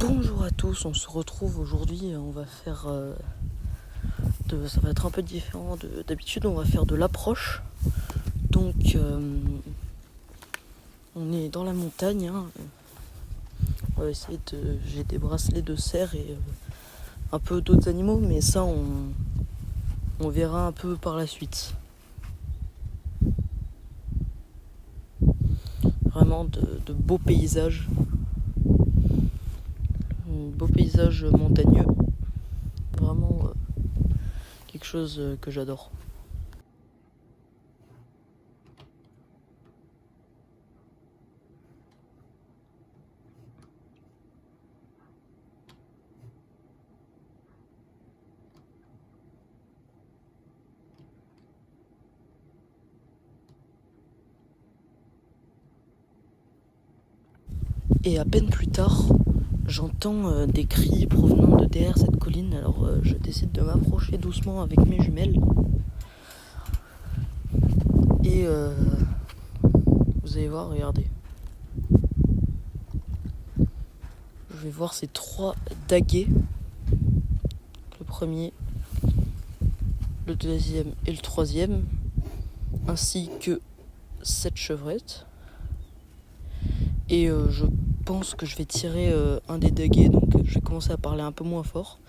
Bonjour à tous, on se retrouve aujourd'hui, on va faire ça va être un peu différent d'habitude, on va faire de l'approche. Donc on est dans la montagne, hein. On va essayer j'ai des bracelets de cerf et un peu d'autres animaux, mais ça on verra un peu par la suite. Vraiment de beaux paysages. Beaux paysages montagneux. Vraiment quelque chose que j'adore. Et à peine plus tard, j'entends des cris provenant de derrière cette colline. Alors je décide de m'approcher doucement avec mes jumelles. Et vous allez voir, regardez. Je vais voir ces 3 daguets. Le premier, le deuxième et le troisième. Ainsi que cette chevrette. Et je pense que je vais tirer un des daguets. Donc je vais commencer à parler un peu moins fort.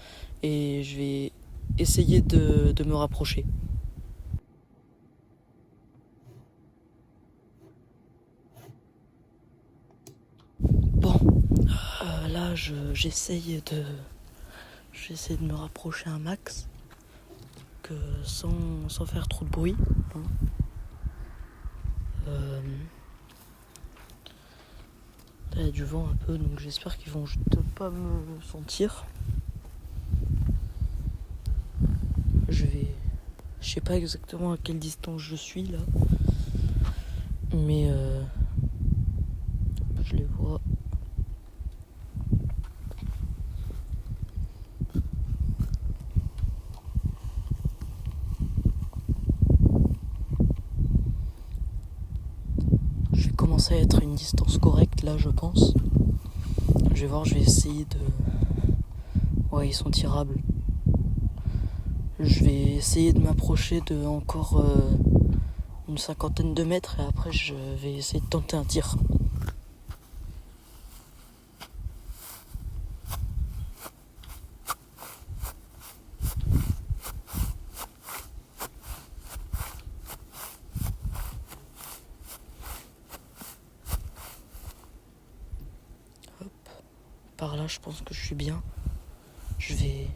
Et je vais essayer de me rapprocher. Bon, là j'essaye de me rapprocher un max, que sans faire trop de bruit. Hein. Là il y a du vent un peu, donc j'espère qu'ils vont juste pas me sentir. Je sais pas exactement à quelle distance je suis là, mais je les vois. Je vais commencer à être à une distance correcte là, je pense. Je vais voir, je vais essayer de... Ouais, ils sont tirables. Je vais essayer de m'approcher de encore une 50aine de mètres et après je vais essayer de tenter un tir. Hop. Par là, je pense que je suis bien. Je vais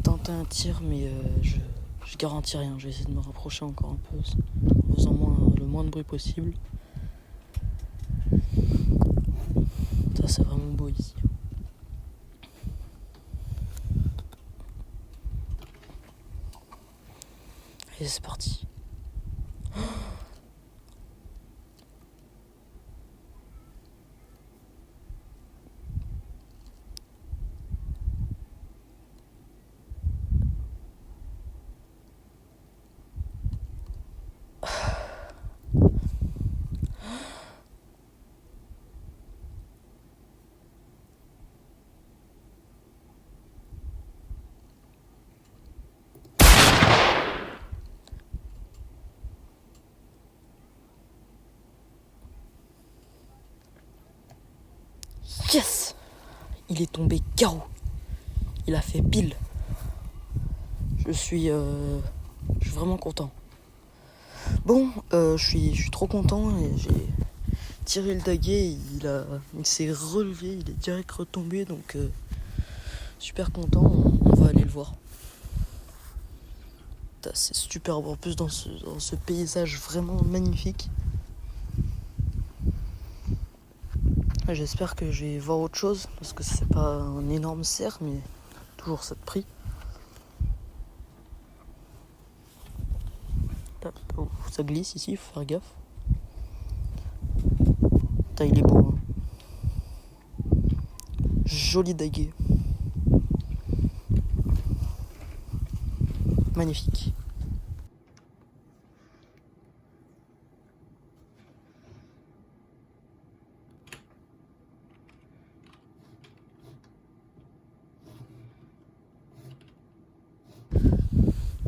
tenter un tir, mais je garantis rien. Je vais essayer de me rapprocher encore un peu, en faisant le moins de bruit possible. Ça, c'est vraiment beau ici. Allez, c'est parti. Yes! Il est tombé KO. Il a fait pile. Je suis vraiment content. Bon, je suis trop content et j'ai tiré le daguet. Il s'est relevé, il est direct retombé, donc super content. On va aller le voir. C'est super beau. En plus, dans ce paysage vraiment magnifique. J'espère que je vais voir autre chose parce que c'est pas un énorme cerf, mais toujours ça de prix. Oh, ça glisse ici, faut faire gaffe. Il est beau. Hein. Joli daguet. Magnifique.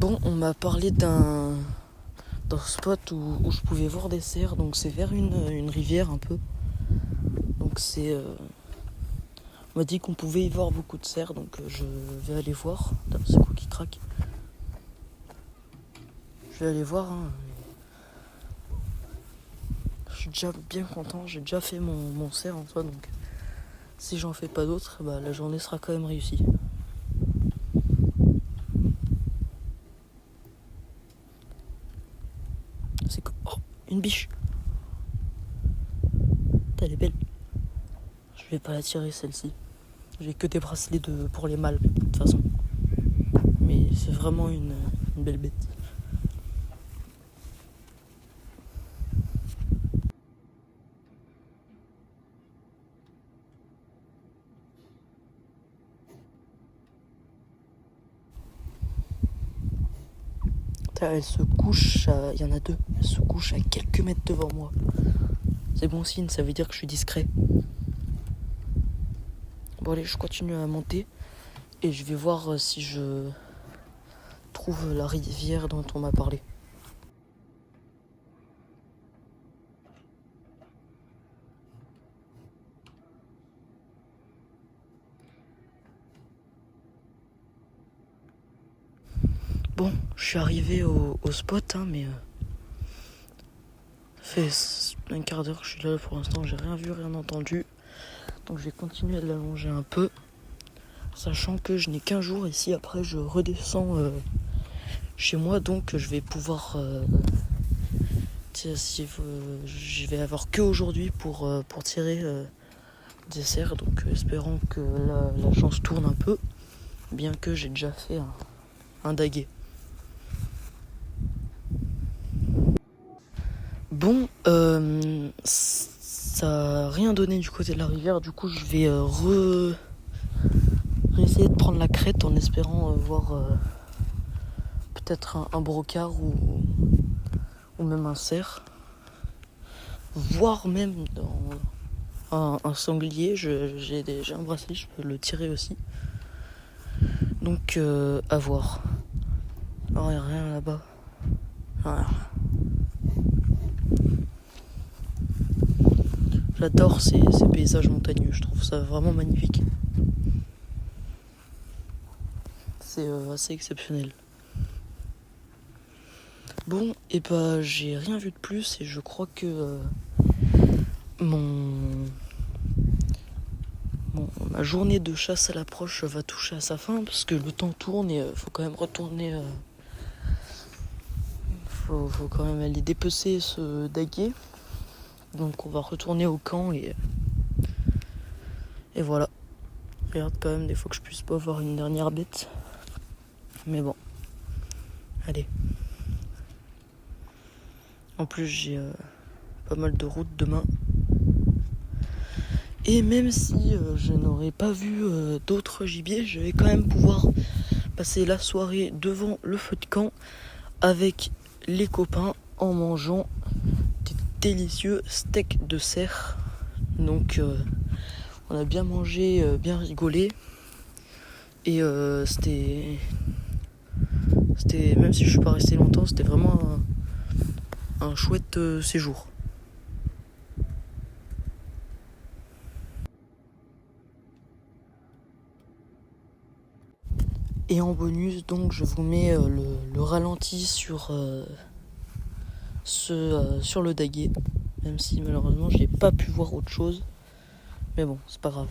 Bon, on m'a parlé d'un spot où je pouvais voir des cerfs, donc c'est vers une rivière un peu. Donc c'est... on m'a dit qu'on pouvait y voir beaucoup de cerfs, donc je vais aller voir. C'est quoi qui craque? Je vais aller voir. Je suis déjà bien content, j'ai déjà fait mon cerf en soi, donc si j'en fais pas d'autres, bah, la journée sera quand même réussie. C'est quoi? Oh, une biche! Elle est belle. Je vais pas la tirer celle-ci. J'ai que des bracelets pour les mâles, de toute façon. Mais c'est vraiment une belle bête. Elle se couche il y en a deux. Elle se couche à quelques mètres devant moi. C'est bon signe, ça veut dire que je suis discret. Bon allez, je continue à monter. Et je vais voir si je trouve la rivière dont on m'a parlé. Bon, je suis arrivé au spot, mais ça fait un quart d'heure que je suis là pour l'instant, j'ai rien vu, rien entendu. Donc je vais continuer de l'allonger un peu, sachant que je n'ai qu'un jour ici, après je redescends chez moi, donc je vais pouvoir... je vais avoir que aujourd'hui pour tirer des cerfs, donc espérons que la chance tourne un peu, bien que j'ai déjà fait un daguet. Bon, ça n'a rien donné du côté de la rivière, du coup je vais essayer de prendre la crête en espérant voir peut-être un brocard ou même un cerf, voire même un sanglier. J'ai un bracelet, je peux le tirer aussi, donc à voir. Oh, y a rien là-bas. Voilà. J'adore ces paysages montagneux, je trouve ça vraiment magnifique. C'est assez exceptionnel. Bon, et bah j'ai rien vu de plus et je crois que ma journée de chasse à l'approche va toucher à sa fin parce que le temps tourne et faut quand même retourner. Faut quand même aller dépecer ce daguet. Donc on va retourner au camp et voilà. Regarde quand même des fois que je puisse pas voir une dernière bête. Mais bon. Allez. En plus j'ai pas mal de route demain. Et même si je n'aurais pas vu d'autres gibiers, je vais quand même pouvoir passer la soirée devant le feu de camp avec les copains en mangeant des délicieux steaks de cerf. Donc on a bien mangé, bien rigolé. Et c'était, même si je suis pas resté longtemps, c'était vraiment un chouette séjour. Et en bonus, donc, je vous mets le ralenti sur le daguet, même si malheureusement j'ai pas pu voir autre chose. Mais bon, c'est pas grave.